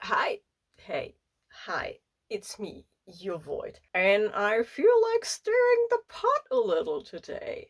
Hi, hey, hi, it's me, your void, and I feel like stirring the pot a little today.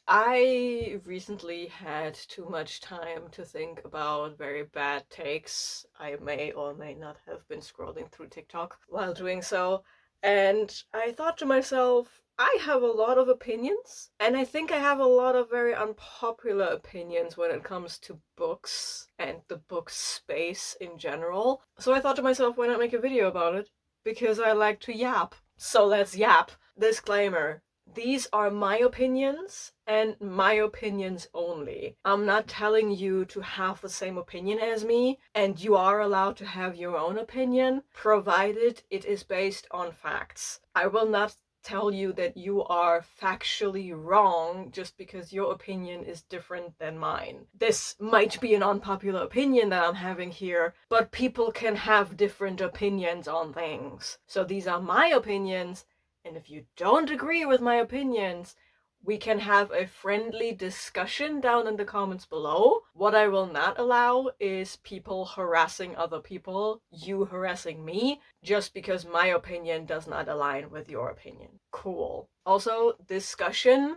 I recently had too much time to think about very bad takes. I may or may not have been scrolling through TikTok while doing so, and I thought to myself, I have a lot of opinions, and I think I have a lot of very unpopular opinions when it comes to books and the book space in general. So I thought to myself, why not make a video about it? Because I like to yap. So let's yap. Disclaimer. These are my opinions and my opinions only. I'm not telling you to have the same opinion as me, and you are allowed to have your own opinion, provided it is based on facts. I will not tell you that you are factually wrong just because your opinion is different than mine. This might be an unpopular opinion that I'm having here, but people can have different opinions on things. So these are my opinions. And if you don't agree with my opinions, we can have a friendly discussion down in the comments below. What I will not allow is people harassing other people, you harassing me, just because my opinion does not align with your opinion. Cool. Also, discussion.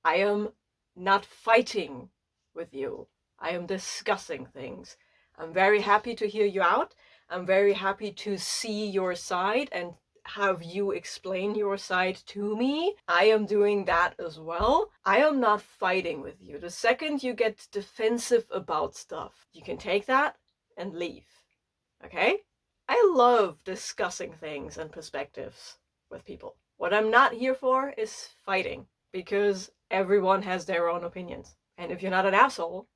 I am not fighting with you. I am discussing things. I'm very happy to hear you out. I'm very happy to see your side and have you explain your side to me. I am doing that as well. I am not fighting with you. The second you get defensive about stuff, you can take that and leave. Okay? I love discussing things and perspectives with people. What I'm not here for is fighting, because everyone has their own opinions. And if you're not an asshole,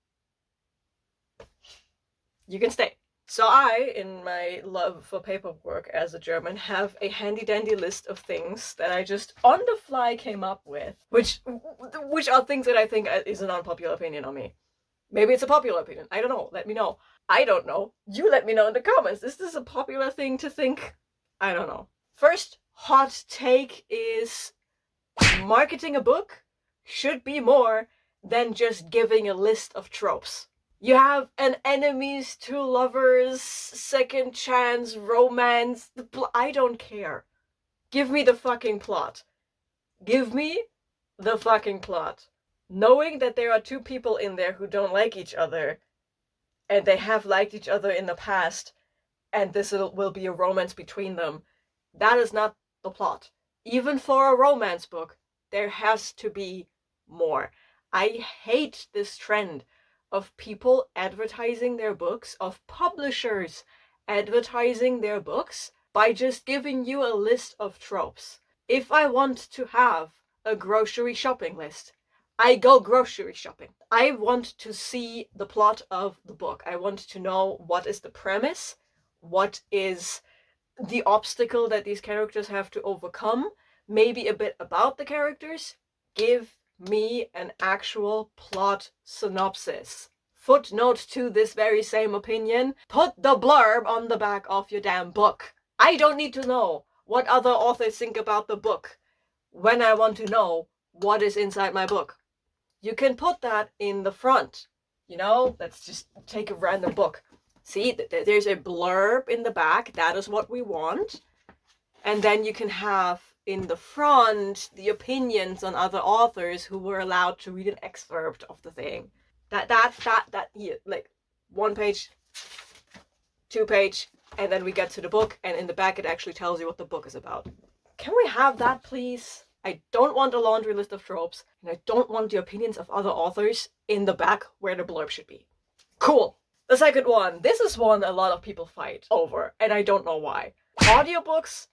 you can stay. So I, in my love for paperwork as a German, have a handy-dandy list of things that I just on the fly came up with, which are things that I think is an unpopular opinion on me. Maybe it's a popular opinion. I don't know. Let me know. I don't know. You let me know in the comments. Is this a popular thing to think? I don't know. First hot take is marketing a book should be more than just giving a list of tropes. You have an enemies to lovers, second chance, romance. I don't care. Give me the fucking plot. Give me the fucking plot. Knowing that there are two people in there who don't like each other, and they have liked each other in the past, and this will be a romance between them, that is not the plot. Even for a romance book, there has to be more. I hate this trend of people advertising their books, of publishers advertising their books by just giving you a list of tropes. If I want to have a grocery shopping list, I go grocery shopping. I want to see the plot of the book. I want to know what is the premise, what is the obstacle that these characters have to overcome, maybe a bit about the characters. Give me an actual plot synopsis. Footnote to this very same opinion, put the blurb on the back of your damn book. I don't need to know what other authors think about the book when I want to know what is inside my book. You can put that in the front. You know, let's just take a random book. See, there's a blurb in the back. That is what we want. And then you can have in the front the opinions on other authors who were allowed to read an excerpt of the thing. That here, like 1 page, 2 page, and then we get to the book, and in the back it actually tells you what the book is about. Can we have that, please? I don't want a laundry list of tropes, and I don't want the opinions of other authors in the back where the blurb should be. Cool. The second one. This is one a lot of people fight over, and I don't know why. Audiobooks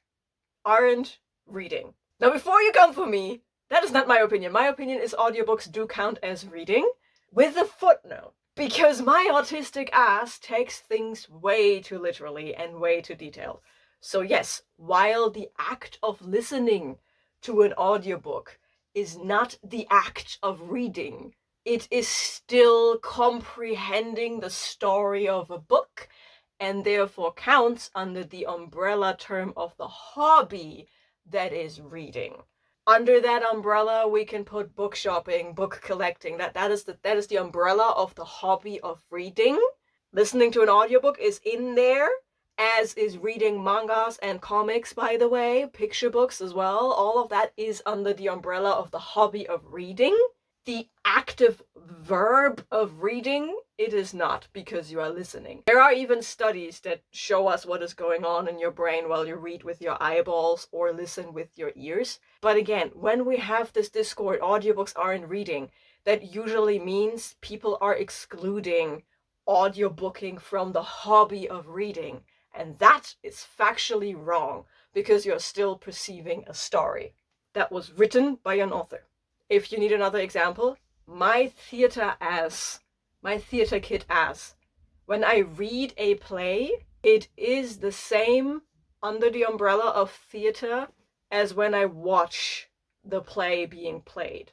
aren't reading. Now, before you come for me, that is not my opinion. My opinion is audiobooks do count as reading, with a footnote. Because my autistic ass takes things way too literally and way too detailed. So yes, while the act of listening to an audiobook is not the act of reading, it is still comprehending the story of a book, and therefore counts under the umbrella term of the hobby that is reading. Under that umbrella, we can put book shopping, book collecting. That is the umbrella of the hobby of reading. Listening to an audiobook is in there, as is reading mangas and comics, by the way, picture books as well. All of that is under the umbrella of the hobby of reading. The active verb of reading, it is not, because you are listening. There are even studies that show us what is going on in your brain while you read with your eyeballs or listen with your ears. But again, when we have this discord, audiobooks aren't reading, that usually means people are excluding audiobooking from the hobby of reading. And that is factually wrong, because you're still perceiving a story that was written by an author. If you need another example, my theater kid ass. When I read a play, it is the same under the umbrella of theater as when I watch the play being played.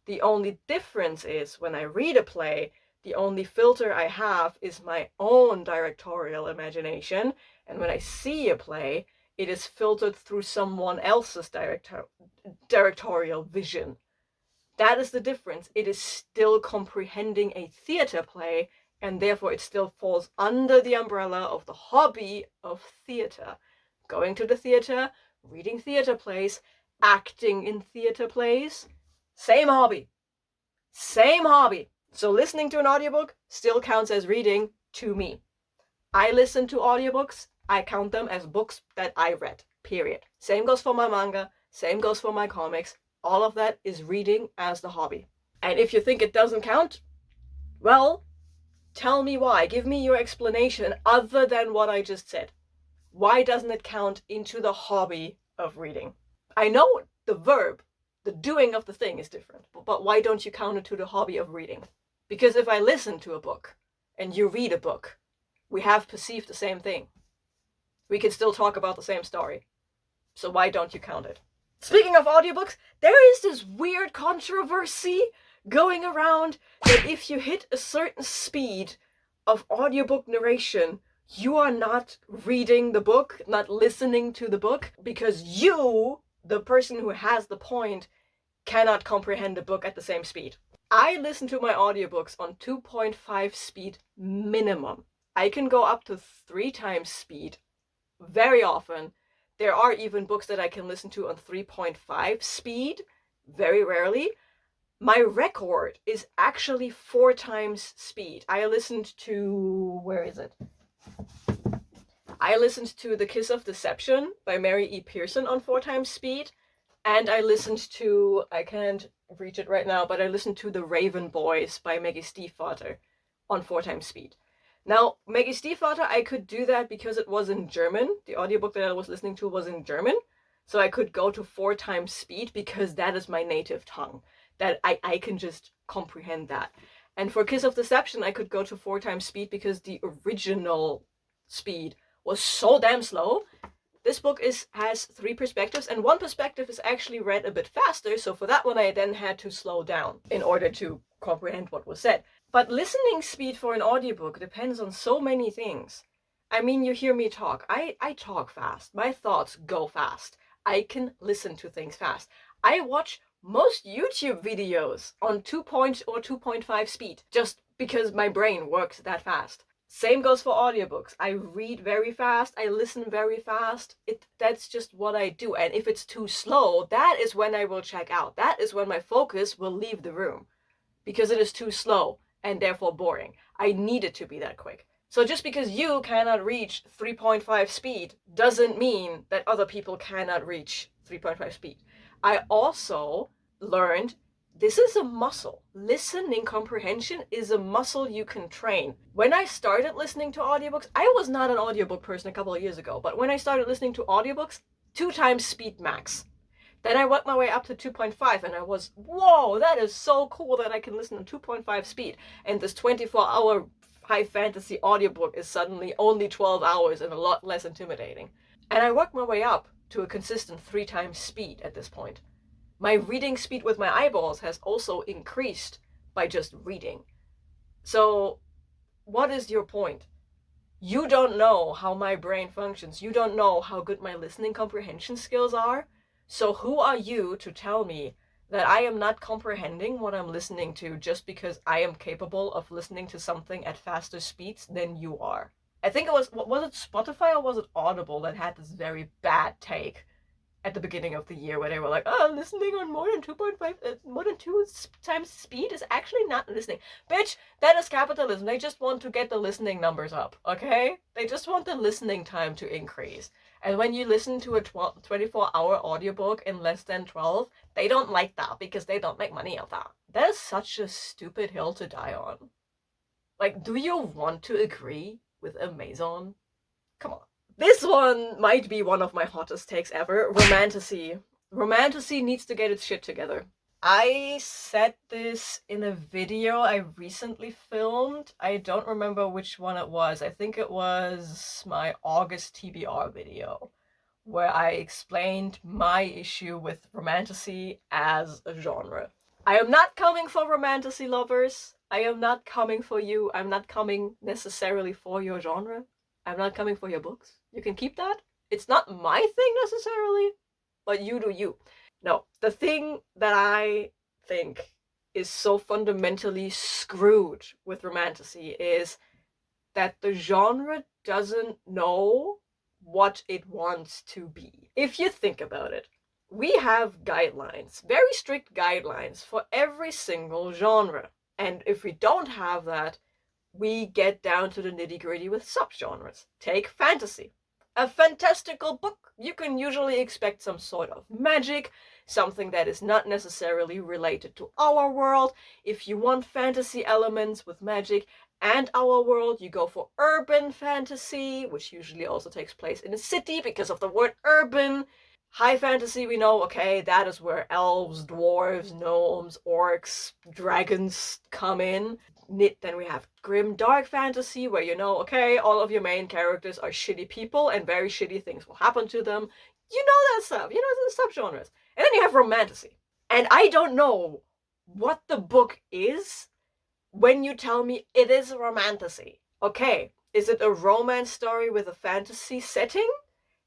The only difference is when I read a play, the only filter I have is my own directorial imagination, and when I see a play, it is filtered through someone else's directorial vision. That is the difference. It is still comprehending a theater play, and therefore it still falls under the umbrella of the hobby of theater. Going to the theater, reading theater plays, acting in theater plays, same hobby. Same hobby. So listening to an audiobook still counts as reading to me. I listen to audiobooks, I count them as books that I read, period. Same goes for my manga, same goes for my comics. All of that is reading as the hobby. And if you think it doesn't count, well, tell me why. Give me your explanation other than what I just said. Why doesn't it count into the hobby of reading? I know the verb, the doing of the thing is different, but why don't you count it to the hobby of reading? Because if I listen to a book and you read a book, we have perceived the same thing. We can still talk about the same story. So why don't you count it? Speaking of audiobooks, there is this weird controversy going around that if you hit a certain speed of audiobook narration, you are not reading the book, not listening to the book, because you, the person who has the point, cannot comprehend the book at the same speed. I listen to my audiobooks on 2.5 speed minimum. I can go up to 3 times speed very often. There are even books that I can listen to on 3.5 speed, very rarely. My record is actually 4 times speed. I listened to, where is it? I listened to The Kiss of Deception by Mary E. Pearson on 4 times speed. And I listened to, I can't reach it right now, but I listened to The Raven Boys by Maggie Stiefvater on 4 times speed. Now, Maggie Stiefvater, I could do that because it was in German. The audiobook that I was listening to was in German. So I could go to 4 times speed because that is my native tongue. That I can just comprehend that. And for Kiss of Deception, I could go to 4 times speed because the original speed was so damn slow. This book has 3 perspectives, and 1 perspective is actually read a bit faster, so for that one I then had to slow down in order to comprehend what was said. But listening speed for an audiobook depends on so many things. I mean, you hear me talk. I talk fast. My thoughts go fast. I can listen to things fast. I watch most YouTube videos on 2 or 2.5 speed, just because my brain works that fast. Same goes for audiobooks. I read very fast, I listen very fast. That's just what I do. And if it's too slow, that is when I will check out. That is when my focus will leave the room. Because it is too slow and therefore boring. I need it to be that quick. So just because you cannot reach 3.5 speed doesn't mean that other people cannot reach 3.5 speed. I also learned this is a muscle. Listening comprehension is a muscle you can train. When I started listening to audiobooks, I was not an audiobook person a couple of years ago, but when I started listening to audiobooks, 2 times speed max. Then I worked my way up to 2.5 and I was, whoa, that is so cool that I can listen at 2.5 speed. And this 24-hour high fantasy audiobook is suddenly only 12 hours and a lot less intimidating. And I worked my way up to a consistent 3 times speed at this point. My reading speed with my eyeballs has also increased by just reading. So what is your point? You don't know how my brain functions. You don't know how good my listening comprehension skills are. So who are you to tell me that I am not comprehending what I'm listening to just because I am capable of listening to something at faster speeds than you are? I think it was it Spotify or was it Audible that had this very bad take at the beginning of the year where they were like, oh, listening on more than 2.5, more than 2 times speed is actually not listening. Bitch, that is capitalism. They just want to get the listening numbers up, okay? They just want the listening time to increase. And when you listen to a 24-hour audiobook in less than 12, they don't like that because they don't make money off that. That is such a stupid hill to die on. Like, do you want to agree with Amazon? Come on. This one might be one of my hottest takes ever. Romantasy. Romantasy needs to get its shit together. I said this in a video I recently filmed. I don't remember which one it was. I think it was my August TBR video, where I explained my issue with romantasy as a genre. I am not coming for romantasy lovers. I am not coming for you. I'm not coming necessarily for your genre. I'm not coming for your books. You can keep that. It's not my thing necessarily, but you do you. No, the thing that I think is so fundamentally screwed with romantasy is that the genre doesn't know what it wants to be. If you think about it, we have guidelines, very strict guidelines for every single genre. And if we don't have that, we get down to the nitty-gritty with subgenres. Take fantasy. A fantastical book, you can usually expect some sort of magic, something that is not necessarily related to our world. If you want fantasy elements with magic and our world, you go for urban fantasy, which usually also takes place in a city because of the word urban. High fantasy, we know, okay, that is where elves, dwarves, gnomes, orcs, dragons come in. Then we have grim dark fantasy, where you know, okay, all of your main characters are shitty people and very shitty things will happen to them. You know that stuff, you know the subgenres. And then you have romantasy. And I don't know what the book is when you tell me it is a romantasy. Okay, is it a romance story with a fantasy setting?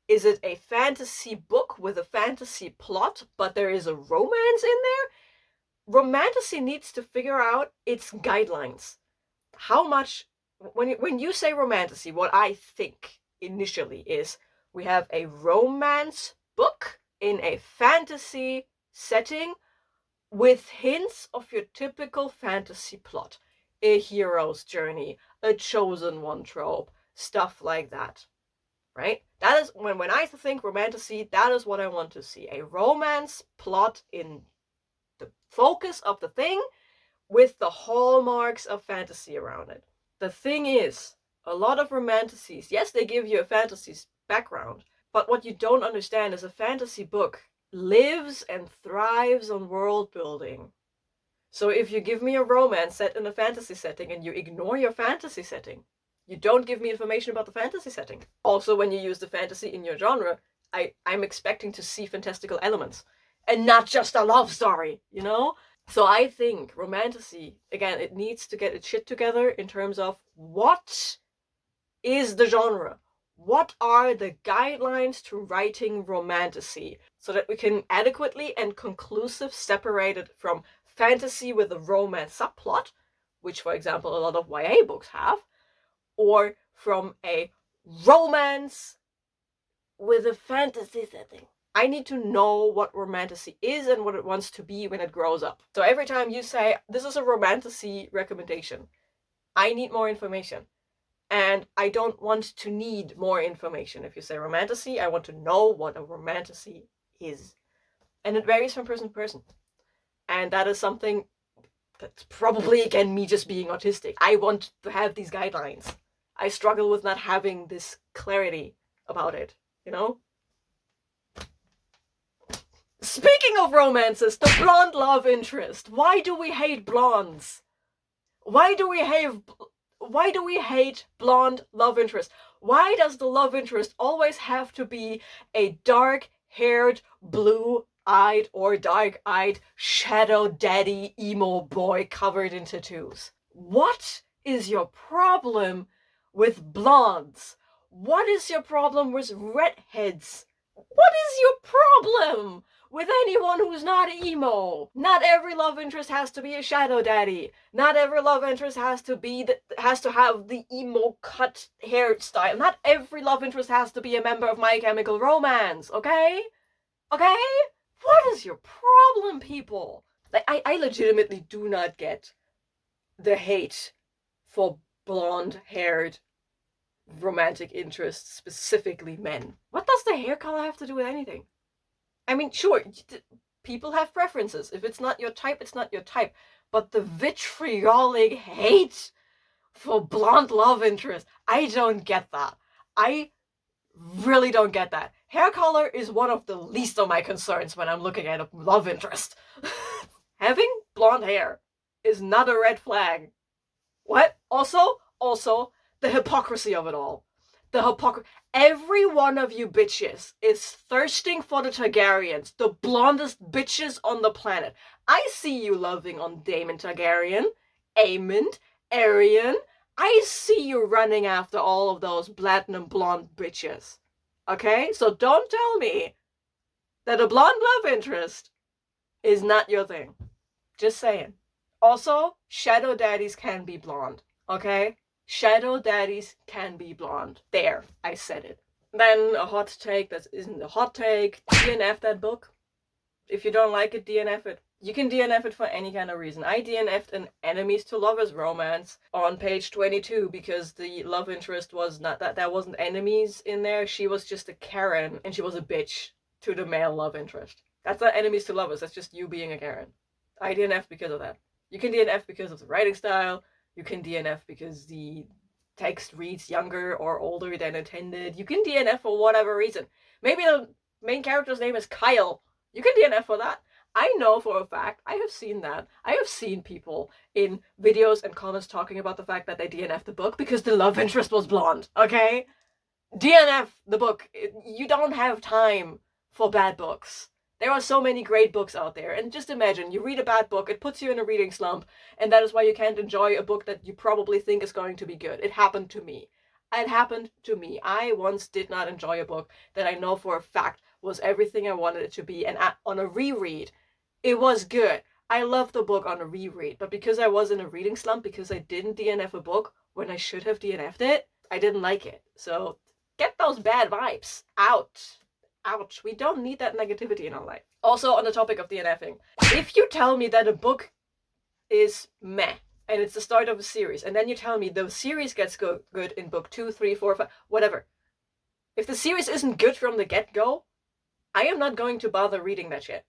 Is it a fantasy book with a fantasy plot, but there is a romance in there? Romantasy needs to figure out its guidelines. How much, when you say romantasy, what I think initially is we have a romance book in a fantasy setting with hints of your typical fantasy plot. A hero's journey, a chosen one trope, stuff like that. Right? That is, when I think romantasy, that is what I want to see. A romance plot in the focus of the thing with the hallmarks of fantasy around it. The thing is, a lot of romantasies, yes, they give you a fantasy background, but what you don't understand is a fantasy book lives and thrives on world building. So if you give me a romance set in a fantasy setting and you ignore your fantasy setting, you don't give me information about the fantasy setting. Also, when you use the fantasy in your genre, I'm expecting to see fantastical elements and not just a love story, you know? So I think romantasy, again, it needs to get its shit together in terms of what is the genre? What are the guidelines to writing romantasy so that we can adequately and conclusive separate it from fantasy with a romance subplot, which, for example, a lot of YA books have, or from a romance with a fantasy setting. I need to know what romantasy is and what it wants to be when it grows up. So every time you say, this is a romantasy recommendation, I need more information. And I don't want to need more information. If you say romantasy, I want to know what a romantasy is. And it varies from person to person. And that is something that's probably, again, me just being autistic. I want to have these guidelines. I struggle with not having this clarity about it, you know? Speaking of romances, the blonde love interest. Why do we hate blondes? Why do we hate blonde love interest? Why does the love interest always have to be a dark-haired, blue-eyed or dark-eyed shadow daddy emo boy covered in tattoos? What is your problem with blondes? What is your problem with redheads? What is your problem with anyone who's not emo? Not every love interest has to be a shadow daddy. Not every love interest has to have the emo cut hairstyle. Not every love interest has to be a member of My Chemical Romance, okay? Okay? What is your problem, people? Like, I legitimately do not get the hate for blonde-haired romantic interests, specifically men. What does the hair color have to do with anything? I mean, sure, people have preferences. If it's not your type, it's not your type. But the vitriolic hate for blonde love interest, I don't get that. I really don't get that. Hair color is one of the least of my concerns when I'm looking at a love interest. Having blonde hair is not a red flag. What? Also, the hypocrisy of it all. Every one of you bitches is thirsting for the Targaryens, the blondest bitches on the planet. I see you loving on Daemon Targaryen, Aemond, Aerion. I see you running after all of those platinum blonde bitches. Okay? So don't tell me that a blonde love interest is not your thing. Just saying. Also, shadow daddies can be blonde. Okay? Shadow daddies can be blonde. There, I said it. Then a hot take that isn't a hot take. DNF that book. If you don't like it, DNF it. You can DNF it for any kind of reason. I DNF'd an enemies to lovers romance on page 22 because the love interest was not that there wasn't enemies in there. She was just a Karen and she was a bitch to the male love interest. That's not enemies to lovers. That's just you being a Karen. I DNF because of that. You can DNF because of the writing style. You can DNF because the text reads younger or older than intended. You can DNF for whatever reason. Maybe the main character's name is Kyle. You can DNF for that. I know for a fact, I have seen that. I have seen people in videos and comments talking about the fact that they DNF'd the book because the love interest was blonde, okay? DNF the book. You don't have time for bad books. There are so many great books out there, and just imagine, you read a bad book, it puts you in a reading slump, and that is why you can't enjoy a book that you probably think is going to be good. It happened to me. It happened to me. I once did not enjoy a book that I know for a fact was everything I wanted it to be, and on a reread, it was good. I loved the book on a reread, but because I was in a reading slump, because I didn't DNF a book when I should have DNF'd it, I didn't like it. So get those bad vibes out. Ouch, we don't need that negativity in our life. Also, on the topic of DNFing, if you tell me that a book is meh, and it's the start of a series, and then you tell me the series gets good in book 2, 3, 4, 5, whatever. If the series isn't good from the get-go, I am not going to bother reading that shit.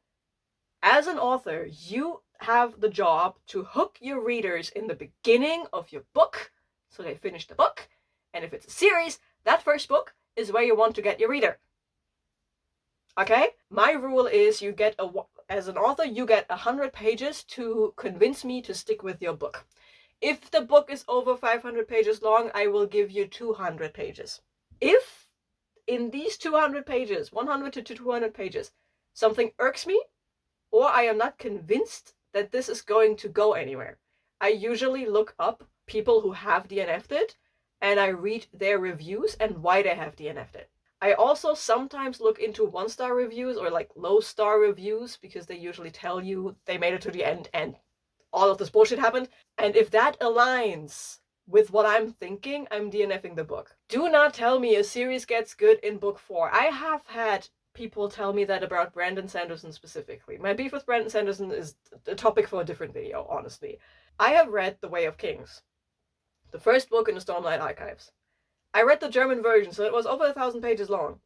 As an author, you have the job to hook your readers in the beginning of your book, so they finish the book, and if it's a series, that first book is where you want to get your reader. Okay? My rule is as an author, you get 100 pages to convince me to stick with your book. If the book is over 500 pages long, I will give you 200 pages. If in these 200 pages, 100 to 200 pages, something irks me, or I am not convinced that this is going to go anywhere, I usually look up people who have DNF'd it, and I read their reviews and why they have DNF'd it. I also sometimes look into 1-star reviews or like low-star reviews because they usually tell you they made it to the end and all of this bullshit happened. And if that aligns with what I'm thinking, I'm DNFing the book. Do not tell me a series gets good in book 4. I have had people tell me that about Brandon Sanderson specifically. My beef with Brandon Sanderson is a topic for a different video, honestly. I have read The Way of Kings, the first book in the Stormlight Archives. I read the German version, so it was over 1,000 pages long.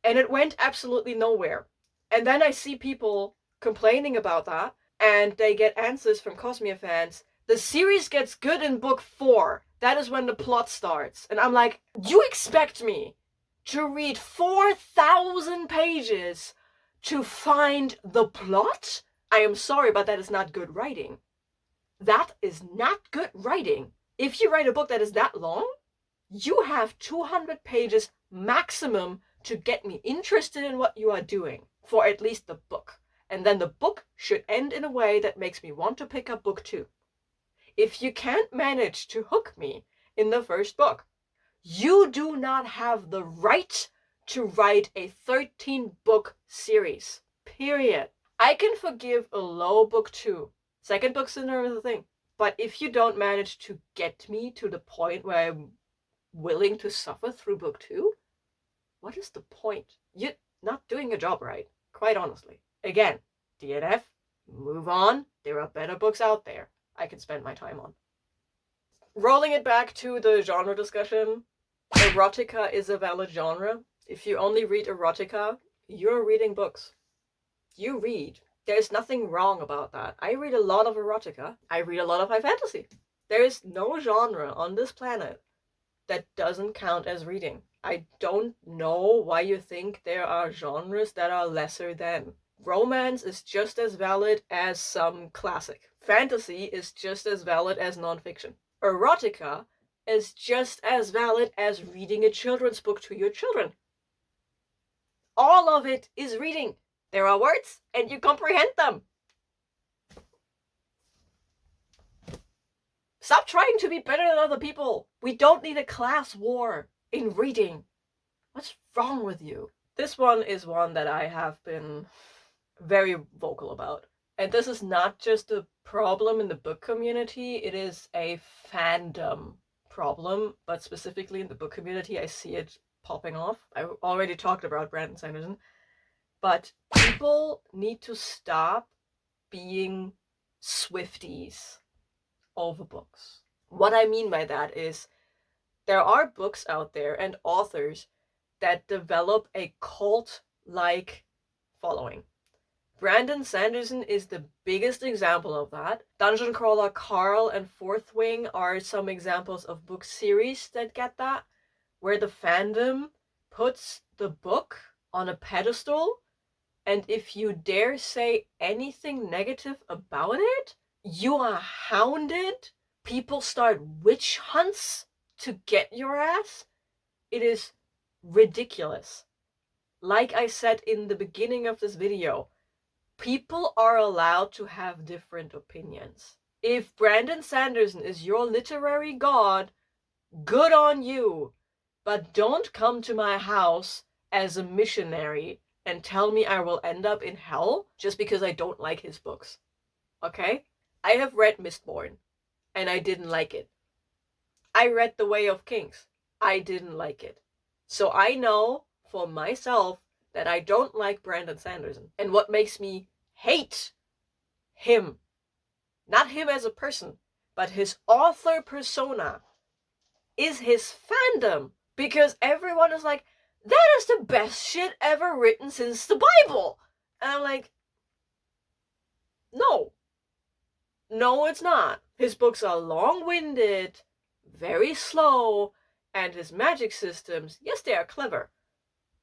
And it went absolutely nowhere. And then I see people complaining about that, and they get answers from Cosmere fans. The series gets good in book 4. That is when the plot starts. And I'm like, you expect me to read 4,000 pages to find the plot? I am sorry, but that is not good writing. That is not good writing. If you write a book that is that long, you have 200 pages maximum to get me interested in what you are doing for at least the book. And then the book should end in a way that makes me want to pick up book 2. If you can't manage to hook me in the first book, you do not have the right to write a 13-book series. Period. I can forgive a low book 2. Second book syndrome is a thing. But if you don't manage to get me to the point where I'm willing to suffer through book 2, what is the point? You're not doing your job right, quite honestly. Again, DNF, move on. There are better books out there I can spend my time on. Rolling it back to the genre discussion, erotica is a valid genre. If you only read erotica, you're reading books. You read. There's nothing wrong about that. I read a lot of erotica. I read a lot of high fantasy. There is no genre on this planet that doesn't count as reading. I don't know why you think there are genres that are lesser than. Romance is just as valid as some classic. Fantasy is just as valid as nonfiction. Erotica is just as valid as reading a children's book to your children. All of it is reading. There are words, and you comprehend them. Stop trying to be better than other people. We don't need a class war in reading. What's wrong with you? This one is one that I have been very vocal about. And this is not just a problem in the book community, it is a fandom problem, but specifically in the book community, I see it popping off. I already talked about Brandon Sanderson, but people need to stop being Swifties over books. What I mean by that is there are books out there and authors that develop a cult-like following. Brandon Sanderson is the biggest example of that. Dungeon Crawler Carl and Fourth Wing are some examples of book series that get that, where the fandom puts the book on a pedestal, and if you dare say anything negative about it, you are hounded. People start witch hunts to get your ass. It is ridiculous. Like I said in the beginning of this video, people are allowed to have different opinions. If Brandon Sanderson is your literary god, good on you. But don't come to my house as a missionary and tell me I will end up in hell just because I don't like his books. Okay? I have read Mistborn, and I didn't like it. I read The Way of Kings. I didn't like it. So I know for myself that I don't like Brandon Sanderson. And what makes me hate him, not him as a person, but his author persona, is his fandom. Because everyone is like, that is the best shit ever written since the Bible. And I'm like, no. No, it's not. His books are long-winded, very slow, and his magic systems, yes, they are clever,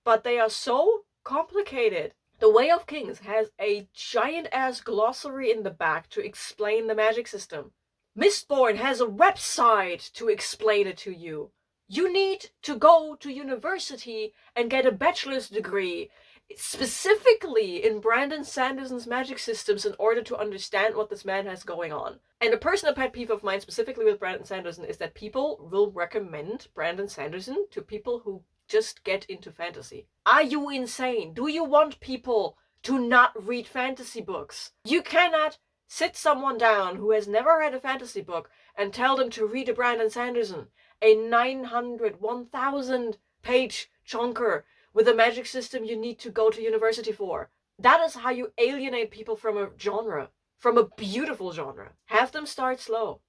but they are so complicated. The Way of Kings has a giant-ass glossary in the back to explain the magic system. Mistborn has a website to explain it to you. You need to go to university and get a bachelor's degree, specifically in Brandon Sanderson's magic systems, in order to understand what this man has going on. And a personal pet peeve of mine, specifically with Brandon Sanderson, is that people will recommend Brandon Sanderson to people who just get into fantasy. Are you insane? Do you want people to not read fantasy books? You cannot sit someone down who has never read a fantasy book and tell them to read a Brandon Sanderson, a 900, 1,000 page chunker with a magic system you need to go to university for. That is how you alienate people from a genre, from a beautiful genre. Have them start slow.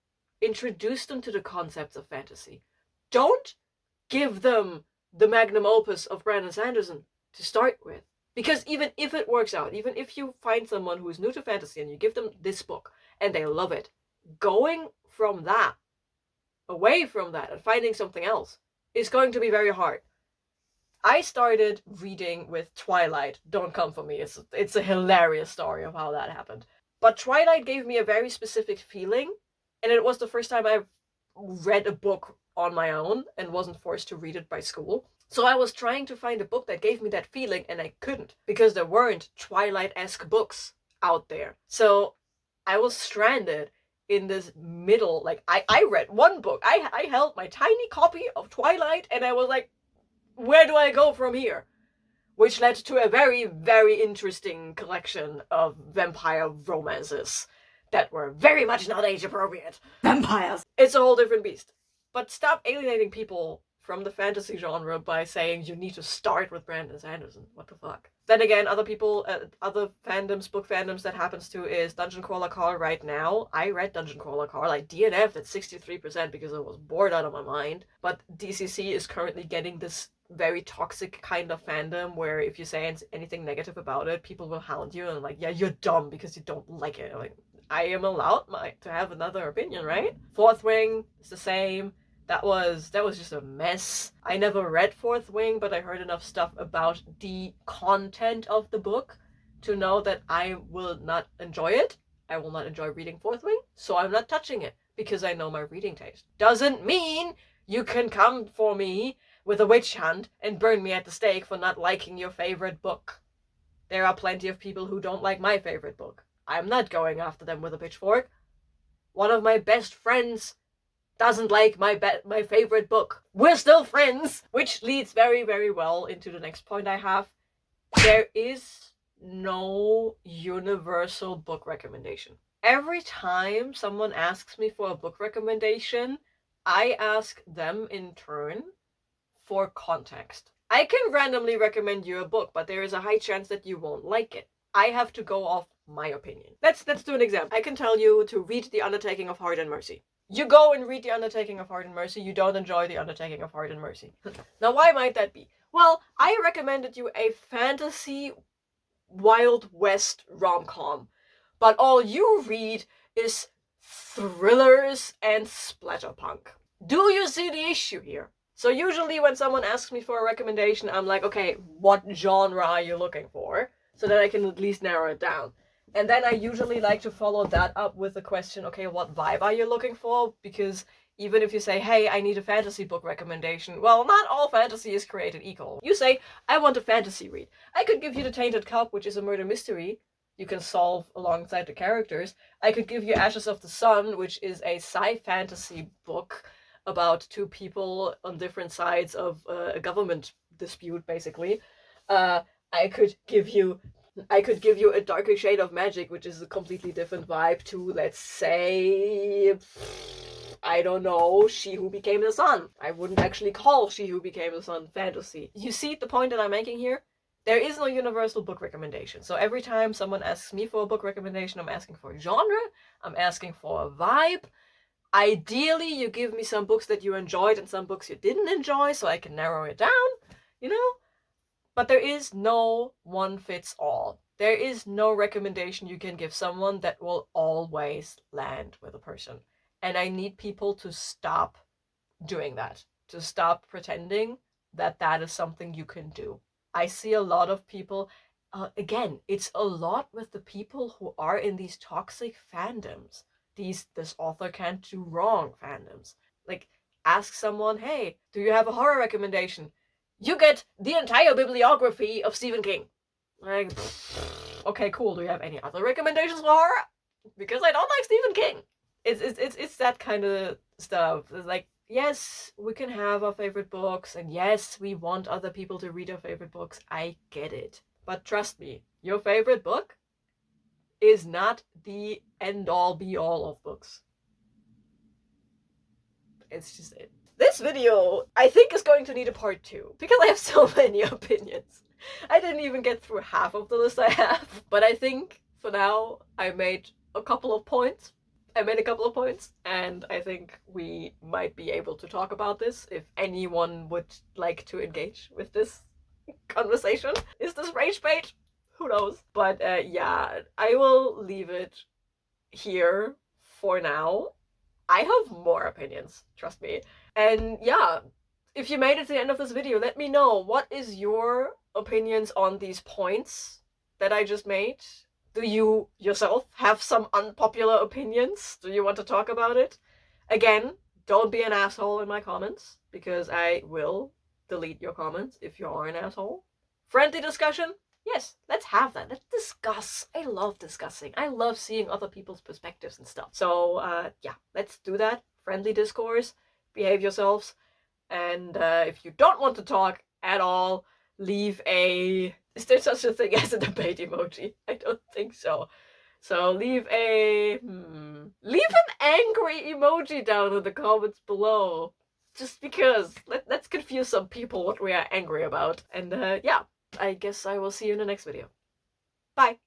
Introduce them to the concepts of fantasy. Don't give them the magnum opus of Brandon Sanderson to start with. Because even if it works out, even if you find someone who is new to fantasy and you give them this book and they love it, going from that, away from that, and finding something else is going to be very hard. I started reading with Twilight. Don't come for me. It's a hilarious story of how that happened. But Twilight gave me a very specific feeling, and it was the first time I read a book on my own and wasn't forced to read it by school. So I was trying to find a book that gave me that feeling, and I couldn't, because there weren't Twilight-esque books out there. So I was stranded in this middle, like, I read one book. I held my tiny copy of Twilight, and I was like, where do I go from here? Which led to a very, very interesting collection of vampire romances that were very much not age appropriate. Vampires! It's a whole different beast. But stop alienating people from the fantasy genre by saying you need to start with Brandon Sanderson. What the fuck? Then again, other people, other fandoms, book fandoms that happens to is Dungeon Crawler Carl right now. I read Dungeon Crawler Carl. I DNF'd at 63% because I was bored out of my mind. But DCC is currently getting this very toxic kind of fandom where if you say anything negative about it, people will hound you and like, yeah, you're dumb because you don't like it. Like, I am allowed to have another opinion, right? Fourth Wing is the same. That was just a mess. I never read Fourth Wing, but I heard enough stuff about the content of the book to know that I will not enjoy it. I will not enjoy reading Fourth Wing, so I'm not touching it because I know my reading taste. Doesn't mean you can come for me with a witch hunt and burn me at the stake for not liking your favorite book. There are plenty of people who don't like my favorite book. I'm not going after them with a pitchfork. One of my best friends doesn't like my favorite book. We're still friends, which leads very, very well into the next point I have. There is no universal book recommendation. Every time someone asks me for a book recommendation, I ask them in turn for context. I can randomly recommend you a book, but there is a high chance that you won't like it. I have to go off my opinion. Let's do an example. I can tell you to read The Undertaking of Heart and Mercy. You go and read The Undertaking of Heart and Mercy, you don't enjoy The Undertaking of Heart and Mercy. Now, why might that be? Well, I recommended you a fantasy Wild West rom-com, but all you read is thrillers and splatterpunk. Do you see the issue here? So usually when someone asks me for a recommendation, I'm like, okay, what genre are you looking for? So that I can at least narrow it down. And then I usually like to follow that up with the question, okay, what vibe are you looking for? Because even if you say, hey, I need a fantasy book recommendation, well, not all fantasy is created equal. You say, I want a fantasy read. I could give you The Tainted Cup, which is a murder mystery you can solve alongside the characters. I could give you Ashes of the Sun, which is a sci-fantasy book about two people on different sides of a government dispute, basically. I could give you A Darker Shade of Magic, which is a completely different vibe to, let's say, I don't know, She Who Became the Sun. I wouldn't actually call She Who Became the Sun fantasy. You see the point that I'm making here? There is no universal book recommendation. So every time someone asks me for a book recommendation, I'm asking for a genre, I'm asking for a vibe. Ideally, you give me some books that you enjoyed and some books you didn't enjoy so I can narrow it down, you know? But there is no one fits all. There is no recommendation you can give someone that will always land with a person. And I need people to stop doing that. To stop pretending that that is something you can do. I see a lot of people, again, it's a lot with the people who are in these toxic fandoms. This author can't do wrong fandoms. Like, ask someone, hey, do you have a horror recommendation? You get the entire bibliography of Stephen King. Like, okay, cool. Do you have any other recommendations for horror? Because I don't like Stephen King. It's that kind of stuff. It's like, yes, we can have our favorite books, and yes, we want other people to read our favorite books. I get it. But trust me, your favorite book is not the end-all be-all of books. It's just it. This video, I think, is going to need a part 2, because I have so many opinions. I didn't even get through half of the list I have, but I think, for now, I made a couple of points. And I think we might be able to talk about this if anyone would like to engage with this conversation. Is this rage bait? Who knows? But yeah, I will leave it here for now. I have more opinions, trust me. And yeah, if you made it to the end of this video, let me know, what is your opinions on these points that I just made? Do you yourself have some unpopular opinions? Do you want to talk about it? Again, don't be an asshole in my comments, because I will delete your comments if you are an asshole. Friendly discussion? Yes, let's have that. Let's discuss. I love discussing. I love seeing other people's perspectives and stuff. So yeah, let's do that. Friendly discourse. Behave yourselves. And if you don't want to talk, at all, leave a... Is there such a thing as a debate emoji? I don't think so. So leave a... Leave an angry emoji down in the comments below. Just because. Let's confuse some people what we are angry about. And yeah, I guess I will see you in the next video. Bye!